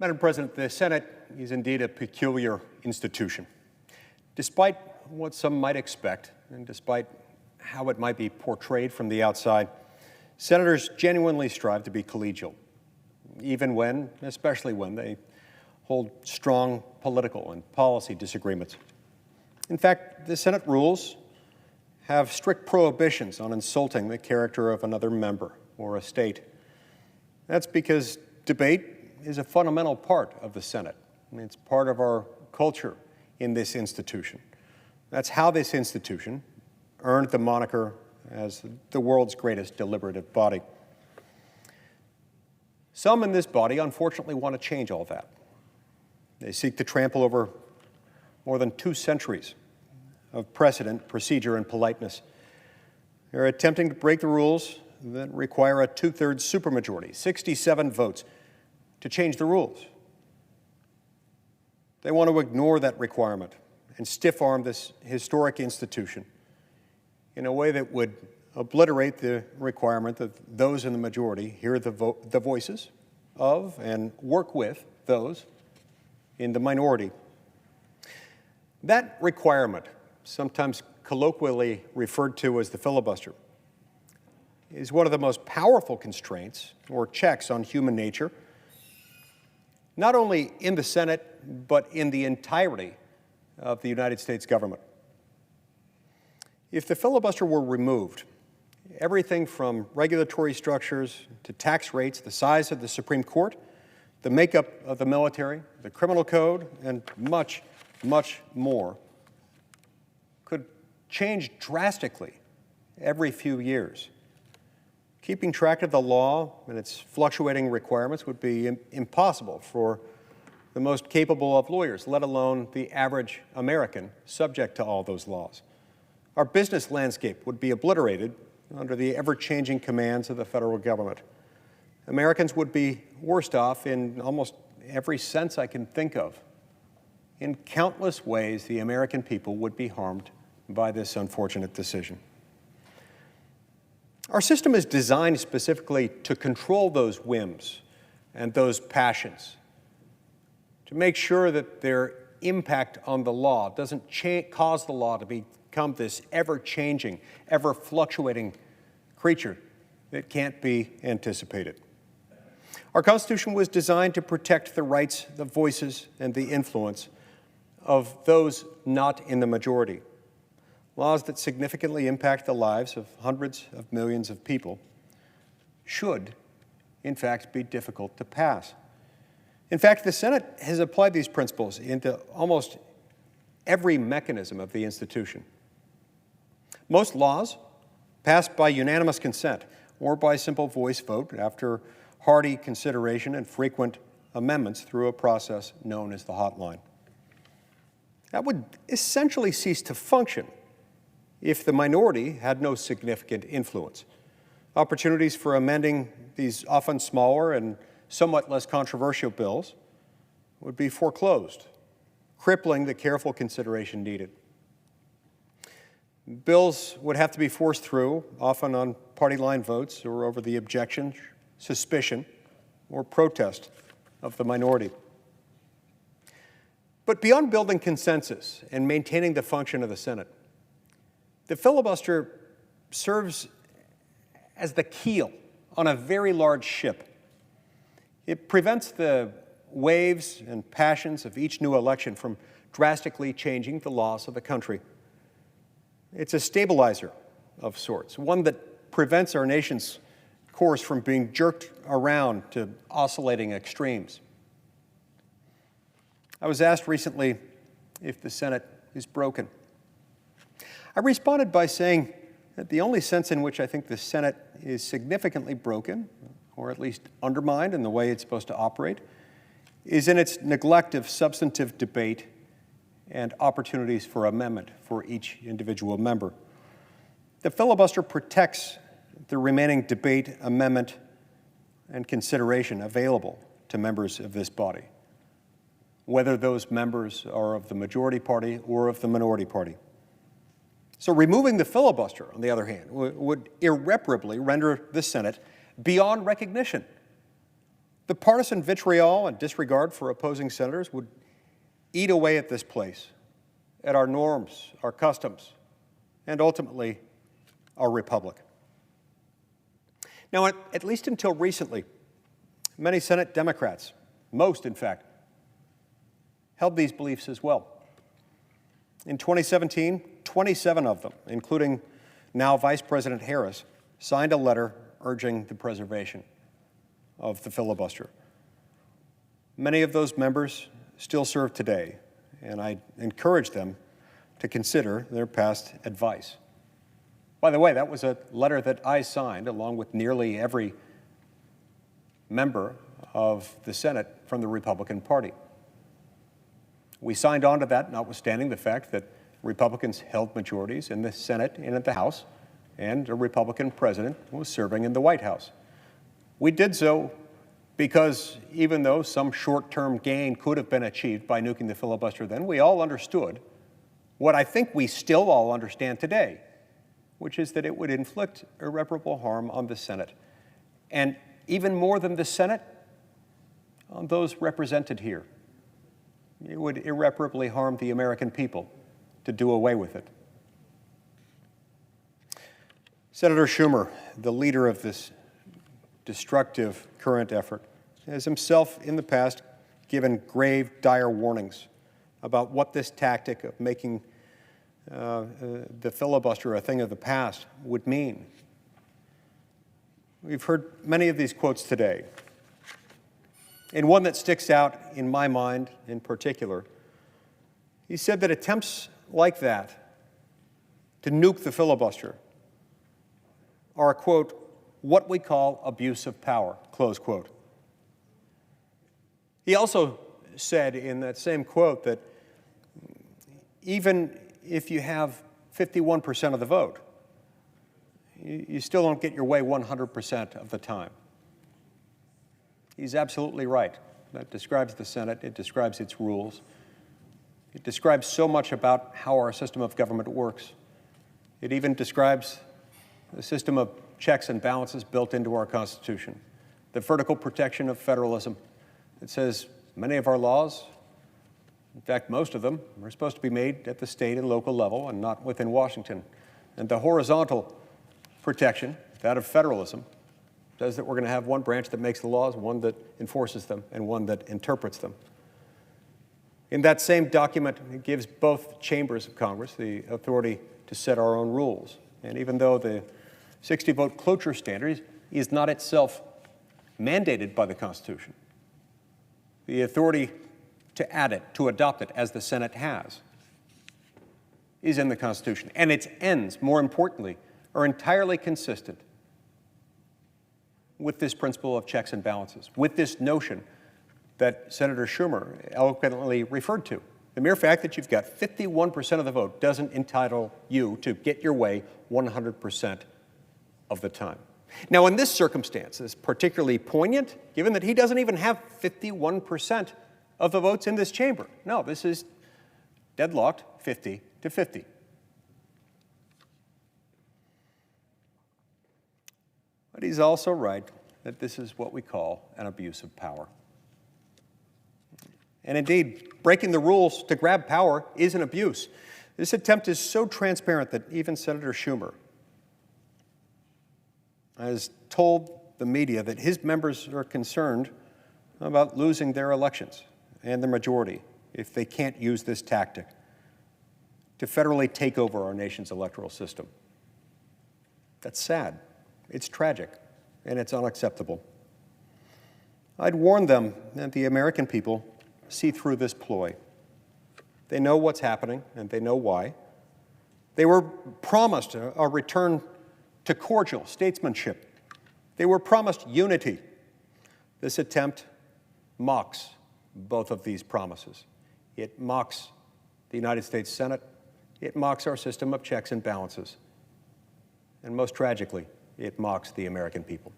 Madam President, the Senate is indeed a peculiar institution. Despite what some might expect, and despite how it might be portrayed from the outside, senators genuinely strive to be collegial, even when, especially when, they hold strong political and policy disagreements. In fact, the Senate rules have strict prohibitions on insulting the character of another member or a state. That's because debate is a fundamental part of the Senate. It's part of our culture in this institution. That's how this institution earned the moniker as the world's greatest deliberative body. Some in this body, unfortunately, want to change all that. They seek to trample over more than 2 centuries of precedent, procedure, and politeness. They're attempting to break the rules that require a 2/3 supermajority, 67 votes, to change the rules. They want to ignore that requirement and stiff-arm this historic institution in a way that would obliterate the requirement that those in the majority hear the voices of and work with those in the minority. That requirement, sometimes colloquially referred to as the filibuster, is one of the most powerful constraints or checks on human nature, not only in the Senate, but in the entirety of the United States government. If the filibuster were removed, everything from regulatory structures to tax rates, the size of the Supreme Court, the makeup of the military, the criminal code, and much, much more could change drastically every few years. Keeping track of the law and its fluctuating requirements would be impossible for the most capable of lawyers, let alone the average American subject to all those laws. Our business landscape would be obliterated under the ever-changing commands of the federal government. Americans would be worse off in almost every sense I can think of. In countless ways, the American people would be harmed by this unfortunate decision. Our system is designed specifically to control those whims and those passions, to make sure that their impact on the law doesn't cause the law to become this ever-changing, ever-fluctuating creature that can't be anticipated. Our Constitution was designed to protect the rights, the voices, and the influence of those not in the majority. Laws that significantly impact the lives of hundreds of millions of people should, in fact, be difficult to pass. In fact, the Senate has applied these principles into almost every mechanism of the institution. Most laws passed by unanimous consent or by simple voice vote after hearty consideration and frequent amendments through a process known as the hotline. That would essentially cease to function if the minority had no significant influence. Opportunities for amending these often smaller and somewhat less controversial bills would be foreclosed, crippling the careful consideration needed. Bills would have to be forced through, often on party line votes or over the objection, suspicion, or protest of the minority. But beyond building consensus and maintaining the function of the Senate, the filibuster serves as the keel on a very large ship. It prevents the waves and passions of each new election from drastically changing the laws of the country. It's a stabilizer of sorts, one that prevents our nation's course from being jerked around to oscillating extremes. I was asked recently if the Senate is broken. I responded by saying that the only sense in which I think the Senate is significantly broken, or at least undermined in the way it's supposed to operate, is in its neglect of substantive debate and opportunities for amendment for each individual member. The filibuster protects the remaining debate, amendment, and consideration available to members of this body, whether those members are of the majority party or of the minority party. So removing the filibuster, on the other hand, would irreparably render the Senate beyond recognition The partisan vitriol and disregard for opposing senators would eat away at this place, at our norms, our customs, and ultimately our republic. Now, at least until recently, many Senate Democrats, most in fact, held these beliefs as well. In 2017, 27 of them, including now Vice President Harris, signed a letter urging the preservation of the filibuster. Many of those members still serve today, and I encourage them to consider their past advice. By the way, that was a letter that I signed along with nearly every member of the Senate from the Republican Party. We signed on to that, notwithstanding the fact that Republicans held majorities in the Senate and in the House, and a Republican president was serving in the White House. We did so because even though some short-term gain could have been achieved by nuking the filibuster then, we all understood what I think we still all understand today, which is that it would inflict irreparable harm on the Senate. And even more than the Senate, on those represented here. It would irreparably harm the American people to do away with it. Senator Schumer, the leader of this destructive current effort, has himself in the past given grave, dire warnings about what this tactic of making the filibuster a thing of the past would mean. We've heard many of these quotes today. And one that sticks out in my mind in particular, he said that attempts like that to nuke the filibuster are, quote, what we call abuse of power, close quote. He also said in that same quote that even if you have 51% of the vote, you still don't get your way 100% of the time. He's absolutely right. That describes the Senate. It describes its rules. It describes so much about how our system of government works. It even describes the system of checks and balances built into our Constitution, the vertical protection of federalism. It says many of our laws, in fact, most of them, are supposed to be made at the state and local level and not within Washington. And the horizontal protection, that of federalism, says that we're going to have one branch that makes the laws, one that enforces them, and one that interprets them. In that same document, it gives both chambers of Congress the authority to set our own rules. And even though the 60-vote cloture standard is not itself mandated by the Constitution, the authority to add it, to adopt it, as the Senate has, is in the Constitution. And its ends, more importantly, are entirely consistent with this principle of checks and balances, with this notion that Senator Schumer eloquently referred to. The mere fact that you've got 51% of the vote doesn't entitle you to get your way 100% of the time. Now, in this circumstance, it's particularly poignant, given that he doesn't even have 51% of the votes in this chamber. No, this is deadlocked 50 to 50. But he's also right that this is what we call an abuse of power. And indeed, breaking the rules to grab power is an abuse. This attempt is so transparent that even Senator Schumer has told the media that his members are concerned about losing their elections and the majority if they can't use this tactic to federally take over our nation's electoral system. That's sad. It's tragic, and it's unacceptable. I'd warn them that the American people see through this ploy. They know what's happening, and they know why. They were promised a return to cordial statesmanship. They were promised unity. This attempt mocks both of these promises. It mocks the United States Senate. It mocks our system of checks and balances. And most tragically, it mocks the American people.